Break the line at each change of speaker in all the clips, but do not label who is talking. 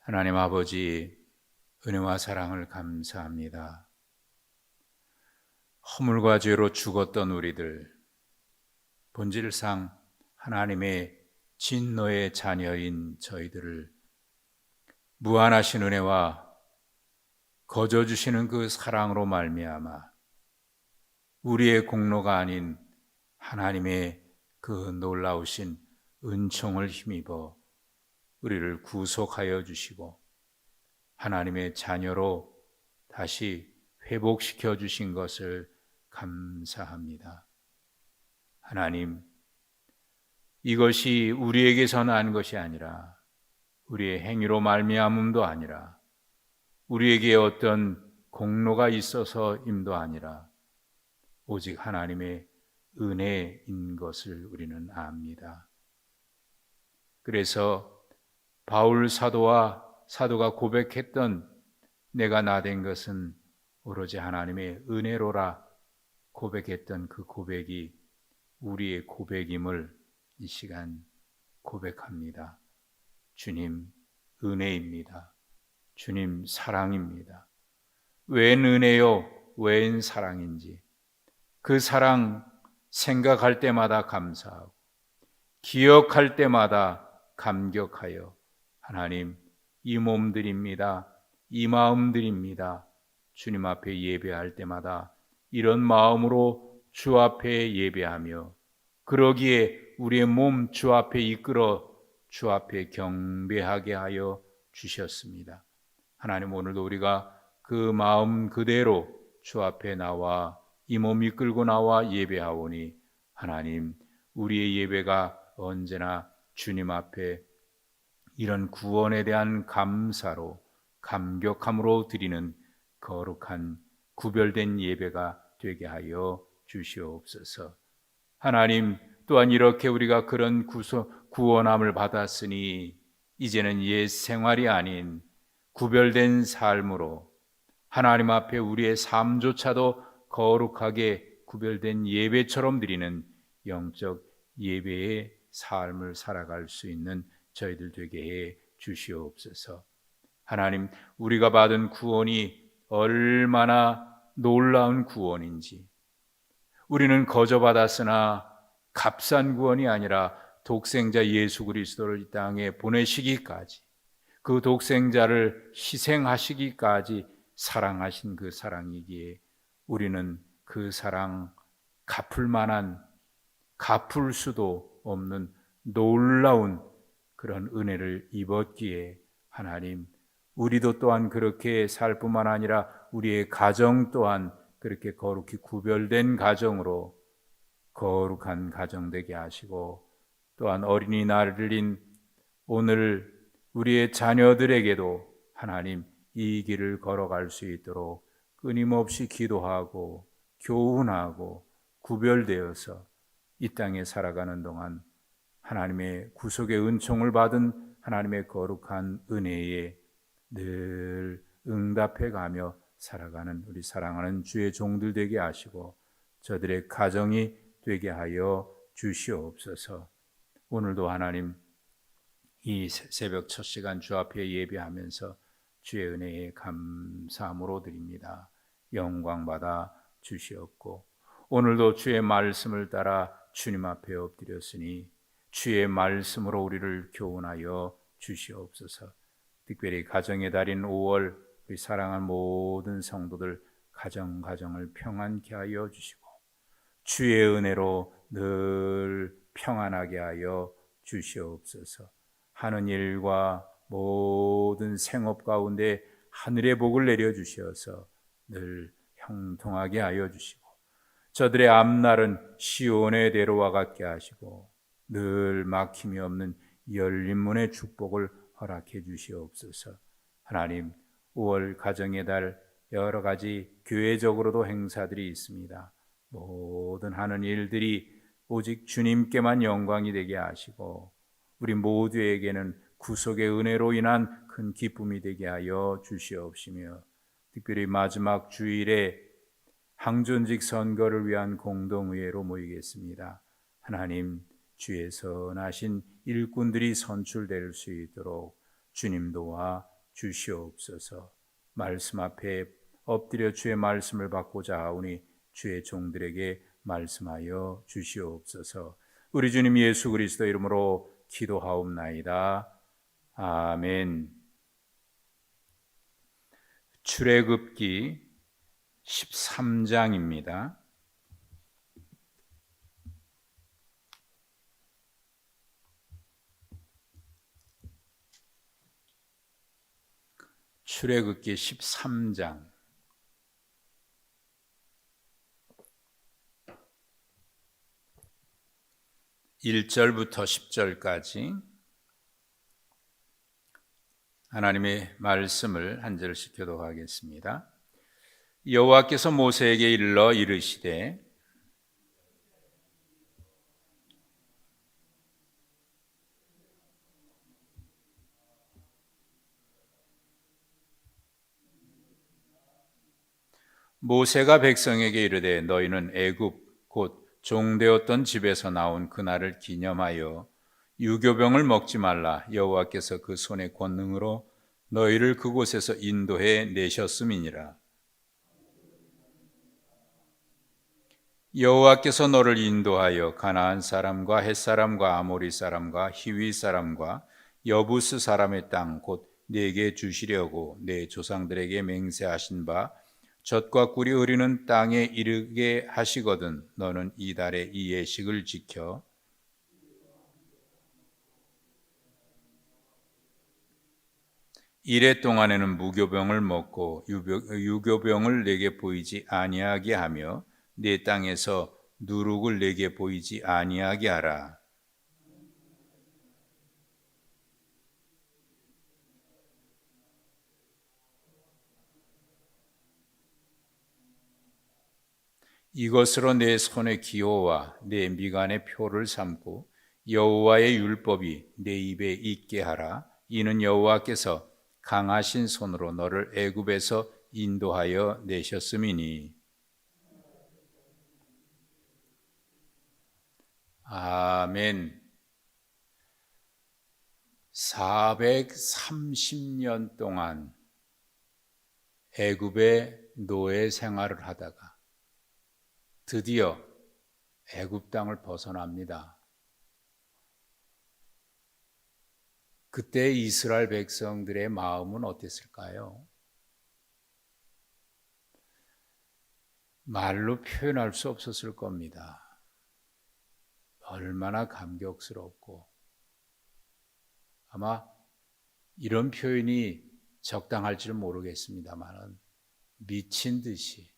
하나님 아버지, 은혜와 사랑을 감사합니다. 허물과 죄로 죽었던 우리들, 본질상 하나님의 진노의 자녀인 저희들을 무한하신 은혜와 거저 주시는 그 사랑으로 말미암아 우리의 공로가 아닌 하나님의 그 놀라우신 은총을 힘입어 우리를 구속하여 주시고 하나님의 자녀로 다시 회복시켜 주신 것을 감사합니다. 하나님, 이것이 우리에게서 난 것이 아니라 우리의 행위로 말미암음도 아니라 우리에게 어떤 공로가 있어서임도 아니라 오직 하나님의 은혜인 것을 우리는 압니다. 그래서 바울 사도가 고백했던 내가 나 된 것은 오로지 하나님의 은혜로라 고백했던 그 고백이 우리의 고백임을 이 시간 고백합니다. 주님 은혜입니다. 주님 사랑입니다. 웬 은혜요, 웬 사랑인지 그 사랑 생각할 때마다 감사하고 기억할 때마다 감격하여 하나님, 이 몸들입니다. 이 마음들입니다. 주님 앞에 예배할 때마다 이런 마음으로 주 앞에 예배하며 그러기에 우리의 몸 주 앞에 이끌어 주 앞에 경배하게 하여 주셨습니다. 하나님, 오늘도 우리가 그 마음 그대로 주 앞에 나와 이 몸 이끌고 나와 예배하오니 하나님, 우리의 예배가 언제나 주님 앞에 이런 구원에 대한 감사로 감격함으로 드리는 거룩한 구별된 예배가 되게 하여 주시옵소서. 하나님, 또한 이렇게 우리가 그런 구원함을 받았으니 이제는 옛 생활이 아닌 구별된 삶으로 하나님 앞에 우리의 삶조차도 거룩하게 구별된 예배처럼 드리는 영적 예배의 삶을 살아갈 수 있는 저희들 되게 해 주시옵소서. 하나님, 우리가 받은 구원이 얼마나 놀라운 구원인지, 우리는 거저 받았으나 값싼 구원이 아니라 독생자 예수 그리스도를 이 땅에 보내시기까지, 그 독생자를 희생하시기까지 사랑하신 그 사랑이기에 우리는 그 사랑 갚을 만한, 갚을 수도 없는 놀라운 그런 은혜를 입었기에 하나님, 우리도 또한 그렇게 살 뿐만 아니라 우리의 가정 또한 그렇게 거룩히 구별된 가정으로 거룩한 가정 되게 하시고, 또한 어린이날인 오늘 우리의 자녀들에게도 하나님 이 길을 걸어갈 수 있도록 끊임없이 기도하고 교훈하고 구별되어서 이 땅에 살아가는 동안 하나님의 구속의 은총을 받은 하나님의 거룩한 은혜에 늘 응답해 가며 살아가는 우리 사랑하는 주의 종들 되게 하시고 저들의 가정이 되게 하여 주시옵소서. 오늘도 하나님, 이 새벽 첫 시간 주 앞에 예배하면서 주의 은혜에 감사함으로 드립니다. 영광 받아 주시옵고, 오늘도 주의 말씀을 따라 주님 앞에 엎드렸으니 주의 말씀으로 우리를 교훈하여 주시옵소서. 특별히 가정의 달인 5월 우리 사랑하는 모든 성도들 가정을 평안케 하여 주시고 주의 은혜로 늘 평안하게 하여 주시옵소서. 하는 일과 모든 생업 가운데 하늘의 복을 내려주셔서 늘 형통하게 하여 주시고 저들의 앞날은 시온의 대로와 같게 하시고 늘 막힘이 없는 열린 문의 축복을 허락해 주시옵소서. 하나님, 5월 가정의 달 여러 가지 교회적으로도 행사들이 있습니다. 모든 하는 일들이 오직 주님께만 영광이 되게 하시고 우리 모두에게는 구속의 은혜로 인한 큰 기쁨이 되게 하여 주시옵시며, 특별히 마지막 주일에 항존직 선거를 위한 공동의회로 모이겠습니다. 하나님, 주의 선하신 일꾼들이 선출될 수 있도록 주님 도와 주시옵소서. 말씀 앞에 엎드려 주의 말씀을 받고자 하오니 주의 종들에게 말씀하여 주시옵소서. 우리 주님 예수 그리스도 이름으로 기도하옵나이다. 아멘. 출애굽기 13장입니다. 출애굽기 13장 1절부터 10절까지 하나님의 말씀을 한 절씩 교독하겠습니다. 여호와께서 모세에게 일러 이르시되 모세가 백성에게 이르되 너희는 애굽 곧 종되었던 집에서 나온 그날을 기념하여 유교병을 먹지 말라. 여호와께서 그 손의 권능으로 너희를 그곳에서 인도해 내셨음이니라. 여호와께서 너를 인도하여 가나안 사람과 헷 사람과 아모리 사람과 히위 사람과 여부스 사람의 땅 곧 네게 주시려고 내 조상들에게 맹세하신 바 젖과 꿀이 흐르는 땅에 이르게 하시거든 너는 이달에 이 예식을 지켜 이래 동안에는 무교병을 먹고 유교병을 내게 보이지 아니하게 하며 네 땅에서 누룩을 내게 보이지 아니하게 하라. 이것으로 내 손의 기호와 내 미간의 표를 삼고 여호와의 율법이 내 입에 있게 하라. 이는 여호와께서 강하신 손으로 너를 애굽에서 인도하여 내셨음이니. 아멘. 430년 동안 애굽의 노예 생활을 하다가 드디어 애굽 땅을 벗어납니다. 그때 이스라엘 백성들의 마음은 어땠을까요? 말로 표현할 수 없었을 겁니다. 얼마나 감격스럽고 아마 이런 표현이 적당할지는 모르겠습니다만 미친 듯이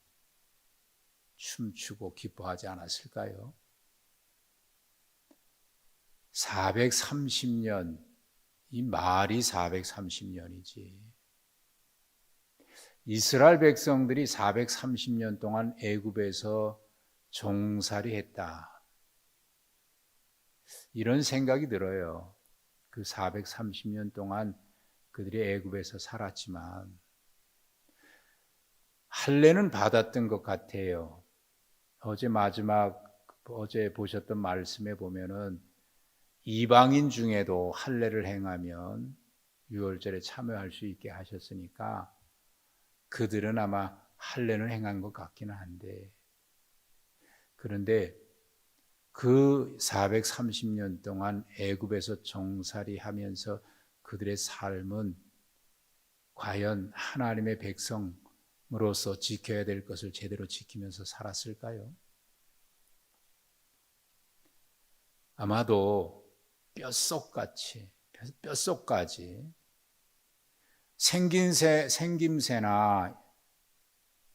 춤추고 기뻐하지 않았을까요? 430년, 이 말이 430년이지. 이스라엘 백성들이 430년 동안 애굽에서 종살이 했다. 이런 생각이 들어요. 그 430년 동안 그들이 애굽에서 살았지만 할례는 받았던 것 같아요. 어제 보셨던 말씀에 보면은 이방인 중에도 할례를 행하면 유월절에 참여할 수 있게 하셨으니까 그들은 아마 할례를 행한 것 같기는 한데, 그런데 그 430년 동안 애굽에서 종살이 하면서 그들의 삶은 과연 하나님의 백성으로서 지켜야 될 것을 제대로 지키면서 살았을까요? 아마도 뼛속까지 생김새나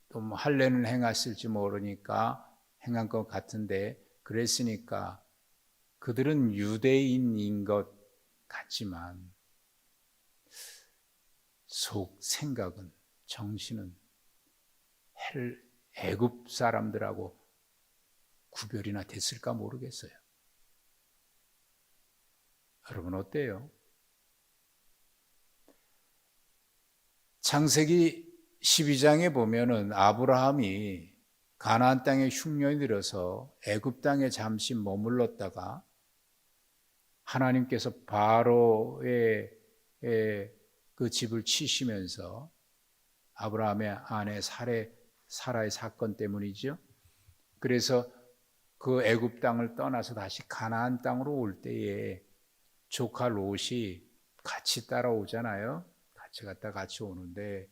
또 할례는 행했을지 모르니까 행한 것 같은데, 그랬으니까 그들은 유대인인 것 같지만 속 생각은, 정신은 애굽 사람들하고 구별이나 됐을까 모르겠어요. 여러분 어때요? 창세기 12장에 보면은 아브라함이 가나안 땅에 흉년이 들어서 애굽 땅에 잠시 머물렀다가 하나님께서 바로의 그 집을 치시면서 아브라함의 아내 사라의 사건 때문이죠. 그래서 그 애굽 땅을 떠나서 다시 가나안 땅으로 올 때에 조카 롯이 같이 따라오잖아요. 같이 갔다 같이 오는데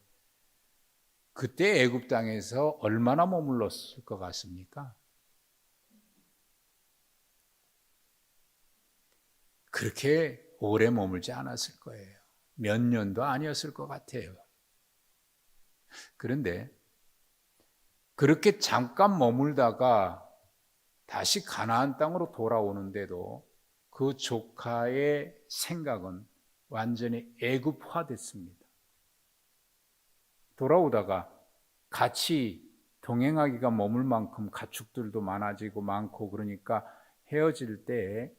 그때 애굽 땅에서 얼마나 머물렀을 것 같습니까? 그렇게 오래 머물지 않았을 거예요. 몇 년도 아니었을 것 같아요. 그런데 그렇게 잠깐 머물다가 다시 가나안 땅으로 돌아오는데도 그 조카의 생각은 완전히 애굽화됐습니다. 돌아오다가 같이 동행하기가 머물 만큼 가축들도 많아지고 많고 그러니까 헤어질 때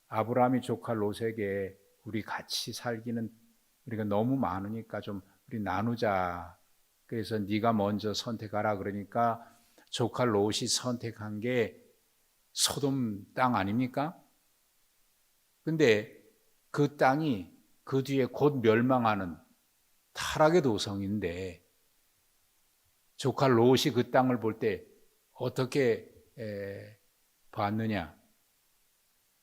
아브라함이 조카 롯에게 우리 같이 살기는 우리가 너무 많으니까 좀 우리 나누자. 그래서 네가 먼저 선택하라 그러니까 조카 롯이 선택한 게 소돔 땅 아닙니까? 근데 그 땅이 그 뒤에 곧 멸망하는 타락의 도성인데 조카 롯이 그 땅을 볼 때 어떻게 봤느냐?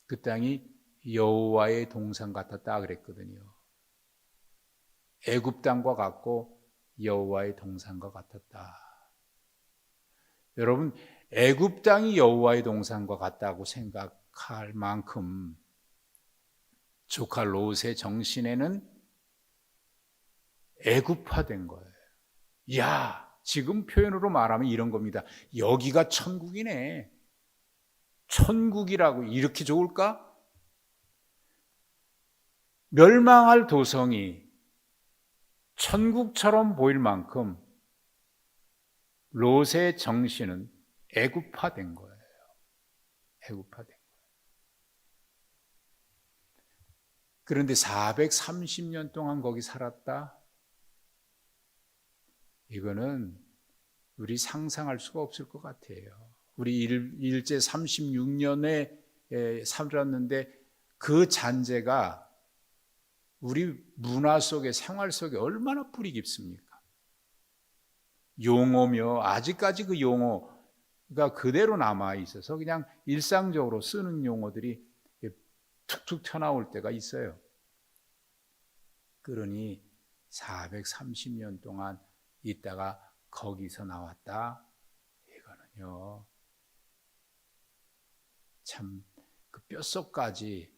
그 땅이 여호와의 동산 같았다 그랬거든요. 애굽 땅과 같고 여호와의 동산과 같았다. 여러분, 애굽 땅이 여호와의 동산과 같다고 생각할 만큼 조카 롯의 정신에는 애굽화된 거예요. 야, 지금 표현으로 말하면 이런 겁니다. 여기가 천국이네. 천국이라고 이렇게 좋을까? 멸망할 도성이 천국처럼 보일 만큼 롯의 정신은 애굽화된 거예요. 애굽화된 거예요. 그런데 430년 동안 거기 살았다? 이거는 우리 상상할 수가 없을 것 같아요. 우리 일제 36년에 살았는데 그 잔재가 우리 문화 속에 생활 속에 얼마나 뿌리 깊습니까? 용어며 아직까지 그 용어가 그대로 남아 있어서 그냥 일상적으로 쓰는 용어들이 툭툭 튀어나올 때가 있어요. 그러니 430년 동안 있다가 거기서 나왔다. 이거는요. 참 그 뼛속까지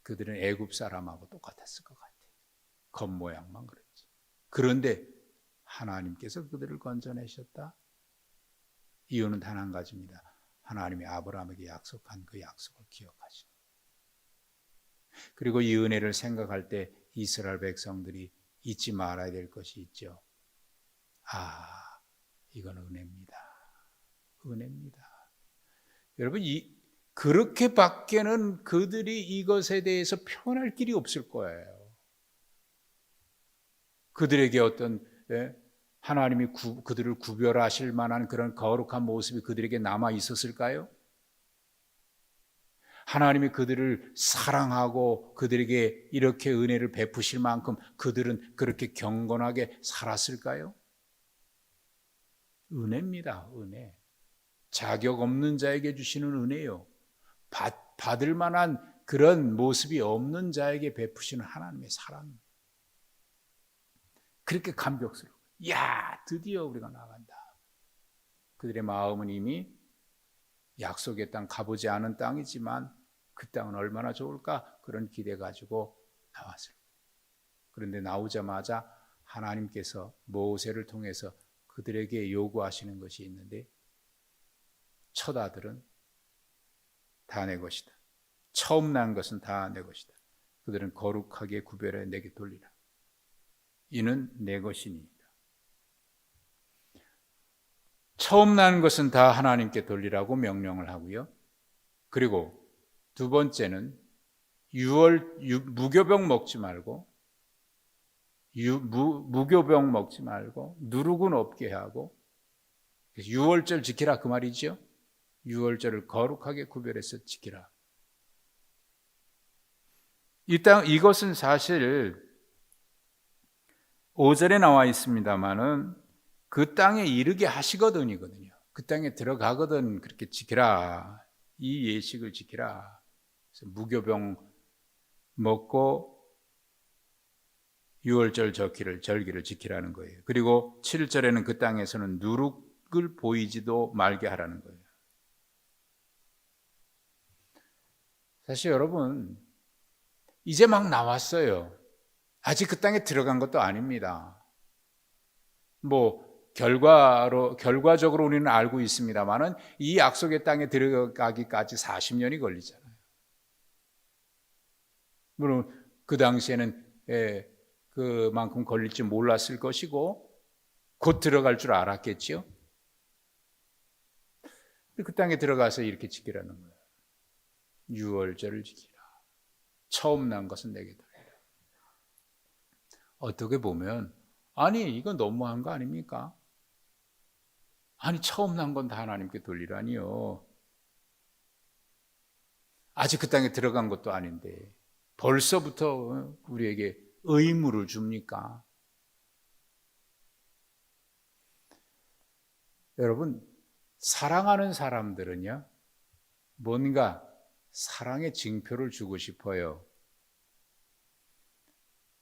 그들은 애굽 사람하고 똑같았을 것 같아요. 겉모양만 그랬지. 그런데 하나님께서 그들을 건져내셨다. 이유는 단 한 가지입니다. 하나님이 아브라함에게 약속한 그 약속을 기억하시고 그리고 이 은혜를 생각할 때 이스라엘 백성들이 잊지 말아야 될 것이 있죠. 이건 은혜입니다. 은혜입니다. 여러분, 그렇게밖에는 그들이 이것에 대해서 표현할 길이 없을 거예요. 그들에게 어떤 하나님이 그들을 구별하실 만한 그런 거룩한 모습이 그들에게 남아 있었을까요? 하나님이 그들을 사랑하고 그들에게 이렇게 은혜를 베푸실 만큼 그들은 그렇게 경건하게 살았을까요? 은혜입니다. 은혜. 자격 없는 자에게 주시는 은혜요. 받을 만한 그런 모습이 없는 자에게 베푸시는 하나님의 사랑. 그렇게 감격스러워. 야, 드디어 우리가 나간다. 그들의 마음은 이미 약속의 땅 가보지 않은 땅이지만 그 땅은 얼마나 좋을까? 그런 기대 가지고 나왔어요. 그런데 나오자마자 하나님께서 모세를 통해서 그들에게 요구하시는 것이 있는데 첫 아들은 다 내 것이다. 처음 난 것은 다 내 것이다. 그들은 거룩하게 구별해 내게 돌리라. 이는 내 것이니이다. 처음 난 것은 다 하나님께 돌리라고 명령을 하고요. 그리고 두 번째는 무교병 먹지 말고 무교병 먹지 말고 누룩은 없게 하고 유월절 지키라 그 말이죠. 유월절을 거룩하게 구별해서 지키라. 이것은 사실 5절에 나와 있습니다마는 그 땅에 이르게 하시거든이거든요. 그 땅에 들어가거든 그렇게 지키라. 이 예식을 지키라. 그래서 무교병 먹고 유월절 절기를 지키라는 거예요. 그리고 7절에는 그 땅에서는 누룩을 보이지도 말게 하라는 거예요. 사실 여러분, 이제 막 나왔어요. 아직 그 땅에 들어간 것도 아닙니다. 결과적으로 우리는 알고 있습니다만은 이 약속의 땅에 들어가기까지 40년이 걸리잖아요. 물론 그 당시에는 그만큼 걸릴지 몰랐을 것이고 곧 들어갈 줄 알았겠지요. 그 땅에 들어가서 이렇게 지키라는 거예요. 유월절을 지키라. 처음 난 것은 내게 돌리라. 어떻게 보면 아니 이건 너무한 거 아닙니까? 아니 처음 난 건 다 하나님께 돌리라니요. 아직 그 땅에 들어간 것도 아닌데 벌써부터 우리에게 의무를 줍니까? 여러분, 사랑하는 사람들은요, 뭔가 사랑의 징표를 주고 싶어요.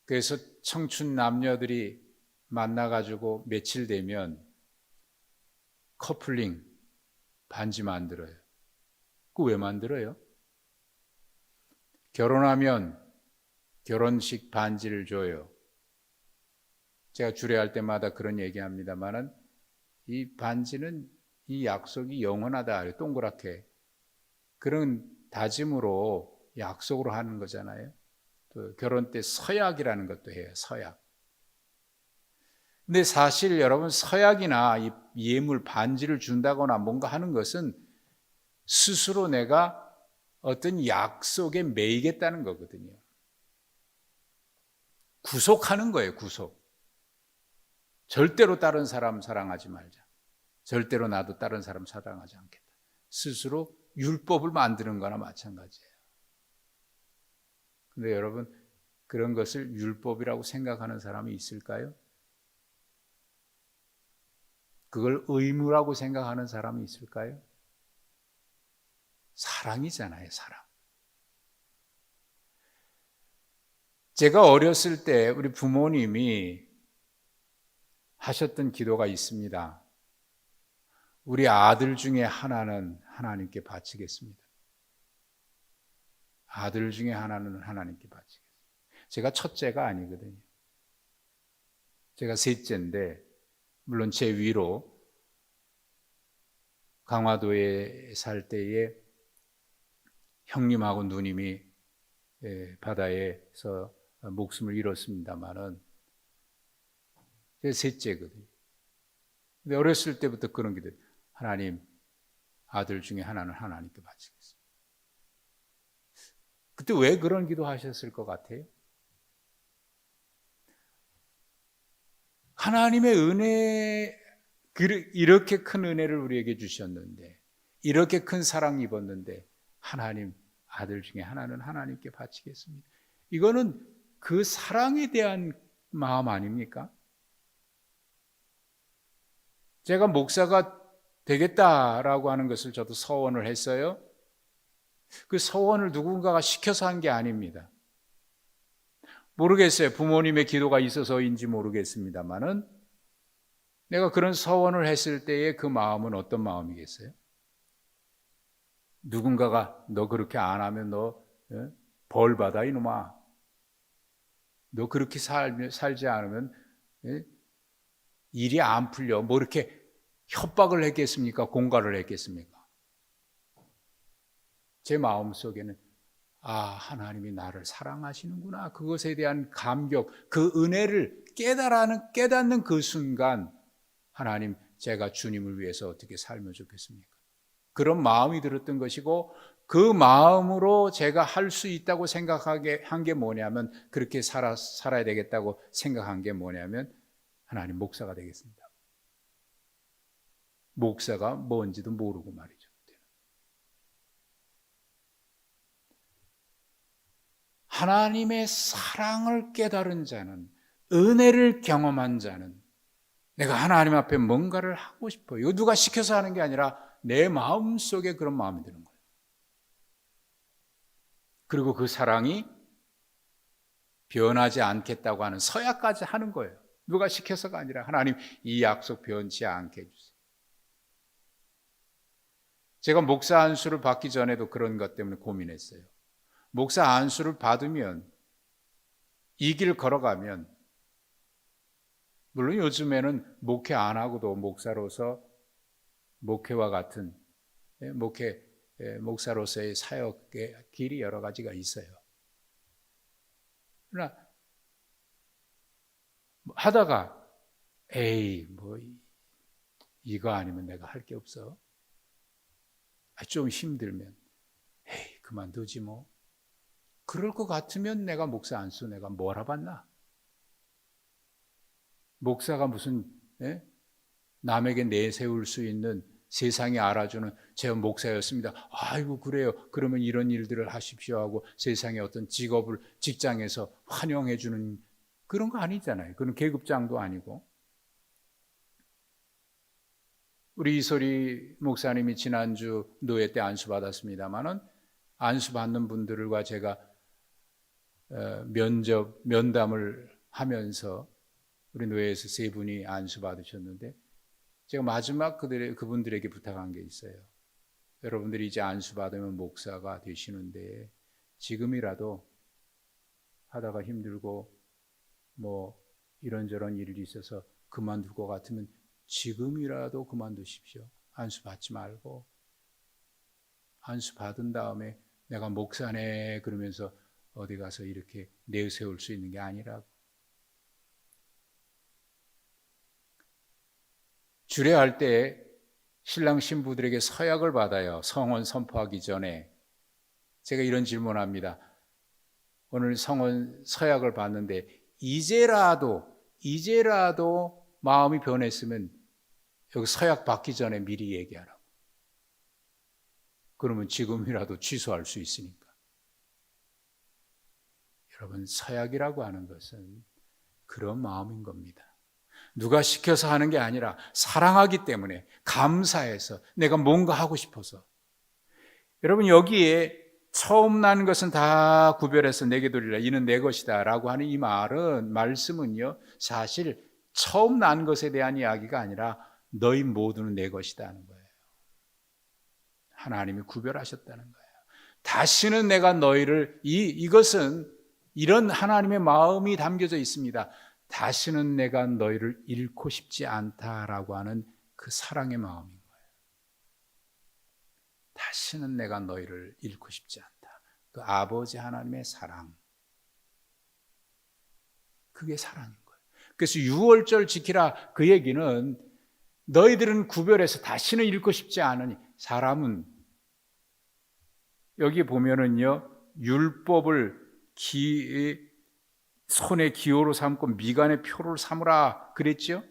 그래서 청춘 남녀들이 만나가지고 며칠 되면 커플링 반지 만들어요. 그거 왜 만들어요? 결혼하면 결혼식 반지를 줘요. 제가 주례할 때마다 그런 얘기합니다만은 이 반지는 이 약속이 영원하다. 동그랗게 그런 다짐으로 약속으로 하는 거잖아요. 또 결혼 때 서약이라는 것도 해요. 서약. 근데 사실 여러분 서약이나 이 예물 반지를 준다거나 뭔가 하는 것은 스스로 내가 어떤 약속에 매이겠다는 거거든요. 구속하는 거예요. 구속. 절대로 다른 사람 사랑하지 말자. 절대로 나도 다른 사람 사랑하지 않겠다. 스스로 율법을 만드는 거나 마찬가지예요. 근데 여러분 그런 것을 율법이라고 생각하는 사람이 있을까요? 그걸 의무라고 생각하는 사람이 있을까요? 사랑이잖아요, 사랑. 제가 어렸을 때 우리 부모님이 하셨던 기도가 있습니다. 우리 아들 중에 하나는 하나님께 바치겠습니다. 아들 중에 하나는 하나님께 바치겠습니다. 제가 첫째가 아니거든요. 제가 셋째인데 물론 제 위로 강화도에 살 때에 형님하고 누님이 바다에서 목숨을 잃었습니다마는 제 셋째거든요. 근데 어렸을 때부터 그런 기도, 하나님 아들 중에 하나는 하나님께 바치겠습니다. 그때 왜 그런 기도 하셨을 것 같아요? 하나님의 은혜, 이렇게 큰 은혜를 우리에게 주셨는데, 이렇게 큰 사랑 입었는데, 하나님 아들 중에 하나는 하나님께 바치겠습니다. 이거는 그 사랑에 대한 마음 아닙니까? 제가 목사가 되겠다라고 하는 것을 저도 서원을 했어요. 그 서원을 누군가가 시켜서 한 게 아닙니다. 모르겠어요. 부모님의 기도가 있어서인지 모르겠습니다만은 내가 그런 서원을 했을 때의 그 마음은 어떤 마음이겠어요? 누군가가 너 그렇게 안 하면 너 벌 받아 이놈아. 너 그렇게 살지 않으면 일이 안 풀려. 뭐 이렇게 협박을 했겠습니까? 공갈을 했겠습니까? 제 마음속에는 하나님이 나를 사랑하시는구나. 그것에 대한 감격, 그 은혜를 깨닫는 그 순간 하나님 제가 주님을 위해서 어떻게 살면 좋겠습니까? 그런 마음이 들었던 것이고 그 마음으로 제가 할 수 있다고 생각하게 한 게 뭐냐면 그렇게 살아야 되겠다고 생각한 게 뭐냐면 하나님 목사가 되겠습니다. 목사가 뭔지도 모르고 말이죠. 하나님의 사랑을 깨달은 자는 은혜를 경험한 자는 내가 하나님 앞에 뭔가를 하고 싶어요. 이거 누가 시켜서 하는 게 아니라 내 마음속에 그런 마음이 드는 거예요. 그리고 그 사랑이 변하지 않겠다고 하는 서약까지 하는 거예요. 누가 시켜서가 아니라 하나님 이 약속 변치 않게 해주세요. 제가 목사 안수를 받기 전에도 그런 것 때문에 고민했어요. 목사 안수를 받으면 이 길 걸어가면, 물론 요즘에는 목회 안 하고도 목사로서 목회와 같은 목사로서의 사역의 길이 여러 가지가 있어요. 그러나 하다가 이거 아니면 내가 할 게 없어. 좀 힘들면 그만두지 뭐. 그럴 것 같으면 내가 목사 안수 내가 뭘 알아봤나? 목사가 무슨 남에게 내세울 수 있는, 세상이 알아주는 제가 목사였습니다. 아이고 그래요. 그러면 이런 일들을 하십시오 하고 세상의 어떤 직장에서 환영해 주는 그런 거 아니잖아요. 그런 계급장도 아니고. 우리 이소리 목사님이 지난주 노예 때 안수 받았습니다만은 안수 받는 분들과 제가 면담을 하면서 우리 노예에서 3분이 안수 받으셨는데 제가 마지막 그분들에게 부탁한 게 있어요. 여러분들이 이제 안수 받으면 목사가 되시는데 지금이라도 하다가 힘들고 뭐 이런저런 일이 있어서 그만둘 것 같으면 지금이라도 그만두십시오. 안수 받지 말고. 안수 받은 다음에 내가 목사네 그러면서 어디 가서 이렇게 내세울 수 있는 게 아니라고. 주례할 때 신랑 신부들에게 서약을 받아요. 성혼 선포하기 전에. 제가 이런 질문합니다. 오늘 성혼 서약을 받는데 이제라도 마음이 변했으면 여기 서약 받기 전에 미리 얘기하라고. 그러면 지금이라도 취소할 수 있으니까. 여러분, 서약이라고 하는 것은 그런 마음인 겁니다. 누가 시켜서 하는 게 아니라 사랑하기 때문에, 감사해서, 내가 뭔가 하고 싶어서. 여러분, 여기에 처음 난 것은 다 구별해서 내게 드리라, 이는 내 것이다 라고 하는 이 말씀은요, 사실 처음 난 것에 대한 이야기가 아니라 너희 모두는 내 것이다 하는 거예요. 하나님이 구별하셨다는 거예요. 다시는 내가 너희를, 이것은 이런 하나님의 마음이 담겨져 있습니다. 다시는 내가 너희를 잃고 싶지 않다라고 하는 그 사랑의 마음인 거예요. 다시는 내가 너희를 잃고 싶지 않다. 그 아버지 하나님의 사랑. 그게 사랑인 거예요. 그래서 유월절 지키라, 그 얘기는 너희들은 구별해서 다시는 잃고 싶지 않으니, 사람은 여기 보면은요, 율법을 손의 기호로 삼고 미간의 표를 삼으라 그랬죠?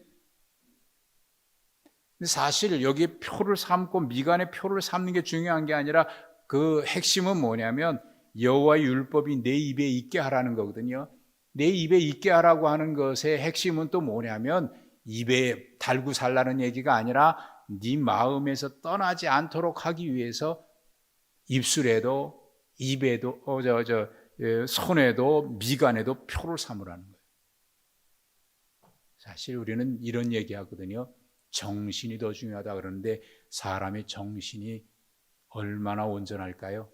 근데 사실 여기 표를 삼고 미간의 표를 삼는 게 중요한 게 아니라 그 핵심은 뭐냐면 여호와의 율법이 내 입에 있게 하라는 거거든요. 내 입에 있게 하라고 하는 것의 핵심은 또 뭐냐면 입에 달고 살라는 얘기가 아니라 네 마음에서 떠나지 않도록 하기 위해서 입술에도 입에도 손에도 미간에도 표를 삼으라는 거예요. 사실 우리는 이런 얘기하거든요. 정신이 더 중요하다 그러는데 사람의 정신이 얼마나 온전할까요?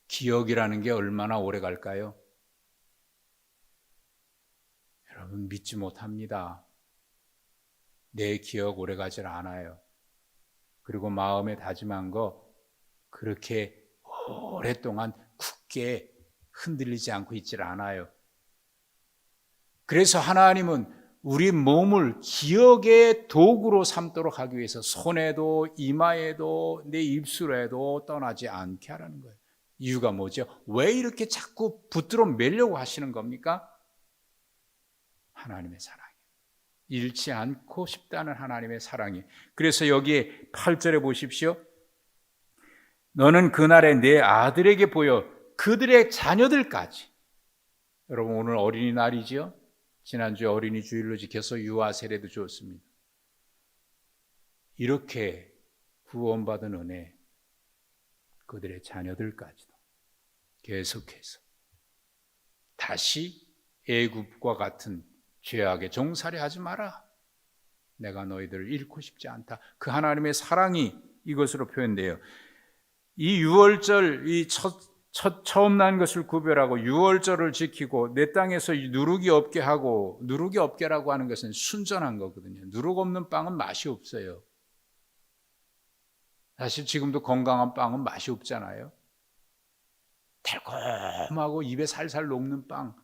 기억이라는 게 얼마나 오래 갈까요? 여러분, 믿지 못합니다. 내 기억 오래 가질 않아요. 그리고 마음에 다짐한 거 그렇게 오랫동안 굳게 흔들리지 않고 있질 않아요. 그래서 하나님은 우리 몸을 기억의 도구로 삼도록 하기 위해서 손에도 이마에도 내 입술에도 떠나지 않게 하라는 거예요. 이유가 뭐죠? 왜 이렇게 자꾸 붙들어 매려고 하시는 겁니까? 하나님의 사랑이, 잃지 않고 싶다는 하나님의 사랑이. 그래서 여기에 8절에 보십시오. 너는 그날에 내 아들에게 보여 그들의 자녀들까지. 여러분 오늘 어린이날이죠? 지난주에 어린이 주일로 지켜서 유아 세례도 주었습니다. 이렇게 구원받은 은혜 그들의 자녀들까지도 계속해서 다시 애굽과 같은 죄악에 종살이 하지 마라. 내가 너희들을 잃고 싶지 않다. 그 하나님의 사랑이 이것으로 표현돼요. 이 유월절, 처음 난 것을 구별하고 유월절을 지키고 내 땅에서 누룩이 없게 하고, 누룩이 없게라고 하는 것은 순전한 거거든요. 누룩 없는 빵은 맛이 없어요. 사실 지금도 건강한 빵은 맛이 없잖아요. 달콤하고 입에 살살 녹는 빵.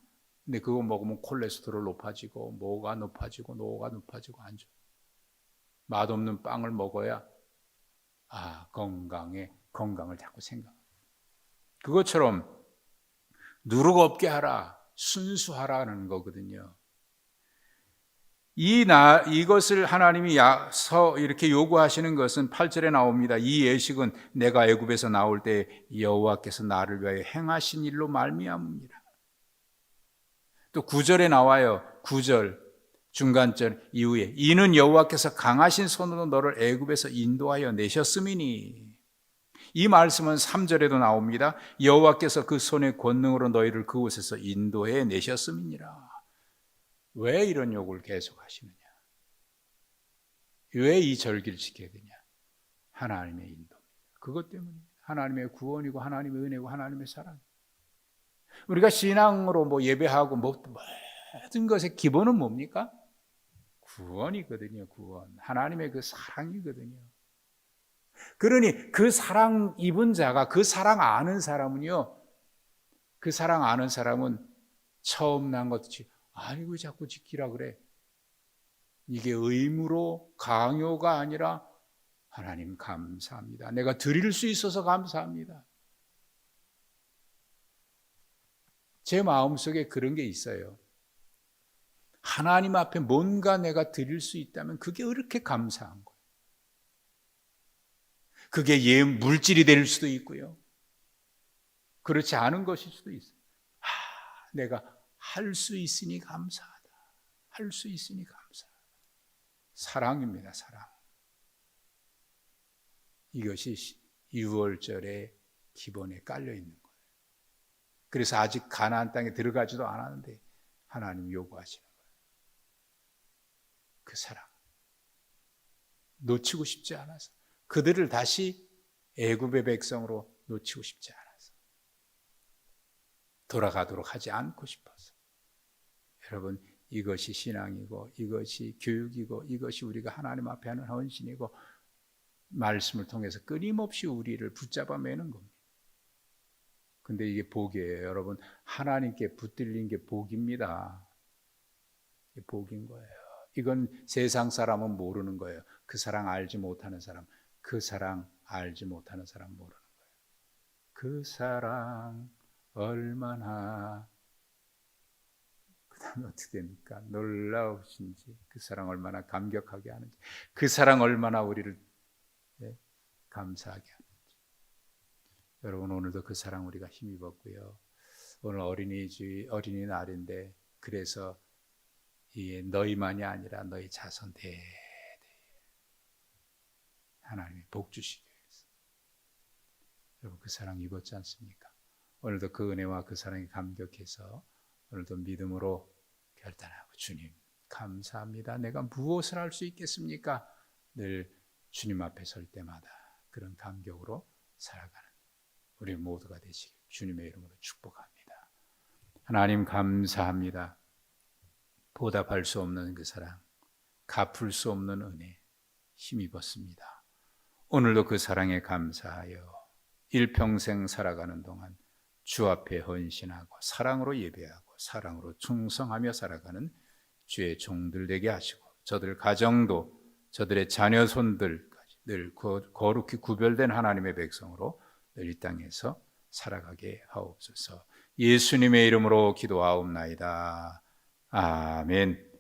근데 그거 먹으면 콜레스테롤 높아지고 뭐가 높아지고 노가 높아지고 안 좋아. 맛없는 빵을 먹어야 건강을 자꾸 생각합니다. 그것처럼 누룩 없게 하라, 순수하라는 거거든요. 이것을 하나님이 이렇게 요구하시는 것은 8절에 나옵니다. 이 예식은 내가 애굽에서 나올 때 여호와께서 나를 위하여 행하신 일로 말미암음이라. 또 9절에 나와요. 9절 중간절 이후에 이는 여호와께서 강하신 손으로 너를 애굽에서 인도하여 내셨음이니. 이 말씀은 3절에도 나옵니다. 여호와께서 그 손의 권능으로 너희를 그곳에서 인도해 내셨음이니라. 왜 이런 요구를 계속 하시느냐? 왜 이 절기를 지켜야 되냐? 하나님의 인도입니다. 그것 때문입니다. 하나님의 구원이고 하나님의 은혜고 하나님의 사랑. 우리가 신앙으로 예배하고 모든 것의 기본은 뭡니까? 구원이거든요. 구원. 하나님의 그 사랑이거든요. 그러니 그 사랑 입은 자가, 그 사랑 아는 사람은요, 그 사랑 아는 사람은 처음 난 것이 왜 자꾸 지키라 그래? 이게 의무로 강요가 아니라 하나님 감사합니다. 내가 드릴 수 있어서 감사합니다. 제 마음속에 그런 게 있어요. 하나님 앞에 뭔가 내가 드릴 수 있다면 그게 그렇게 감사한 거예요. 그게 물질이 될 수도 있고요. 그렇지 않은 것일 수도 있어요. 내가 할 수 있으니 감사하다. 할 수 있으니 감사하다. 사랑입니다. 사랑. 이것이 유월절의 기본에 깔려 있는 거예요. 그래서 아직 가나안 땅에 들어가지도 않았는데 하나님 요구하시는 거예요. 그 사랑. 놓치고 싶지 않아서. 그들을 다시 애굽의 백성으로 놓치고 싶지 않아서. 돌아가도록 하지 않고 싶어서. 여러분, 이것이 신앙이고 이것이 교육이고 이것이 우리가 하나님 앞에 하는 헌신이고 말씀을 통해서 끊임없이 우리를 붙잡아 매는 겁니다. 근데 이게 복이에요. 여러분, 하나님께 붙들린 게 복입니다. 이게 복인 거예요. 이건 세상 사람은 모르는 거예요. 그 사랑 알지 못하는 사람, 그 사랑 알지 못하는 사람 모르는 거예요. 그 사랑 얼마나, 그 다음에 어떻게 됩니까? 놀라우신지, 그 사랑 얼마나 감격하게 하는지, 그 사랑 얼마나 우리를 감사하게 하는지. 여러분, 오늘도 그 사랑 우리가 힘입었고요. 오늘 어린이날인데, 그래서 이 너희만이 아니라 너희 자손 대대 하나님이 복 주시기 위해서. 여러분, 그 사랑 입었지 않습니까? 오늘도 그 은혜와 그 사랑에 감격해서 오늘도 믿음으로 결단하고, 주님 감사합니다. 내가 무엇을 할 수 있겠습니까? 늘 주님 앞에 설 때마다 그런 감격으로 살아가는 우리 모두가 되시길 주님의 이름으로 축복합니다. 하나님 감사합니다. 보답할 수 없는 그 사랑, 갚을 수 없는 은혜 힘입었습니다. 오늘도 그 사랑에 감사하여 일평생 살아가는 동안 주 앞에 헌신하고 사랑으로 예배하고 사랑으로 충성하며 살아가는 주의 종들 되게 하시고, 저들 가정도 저들의 자녀 손들까지 늘 거룩히 구별된 하나님의 백성으로 늘 이 땅에서 살아가게 하옵소서. 예수님의 이름으로 기도하옵나이다. 아멘.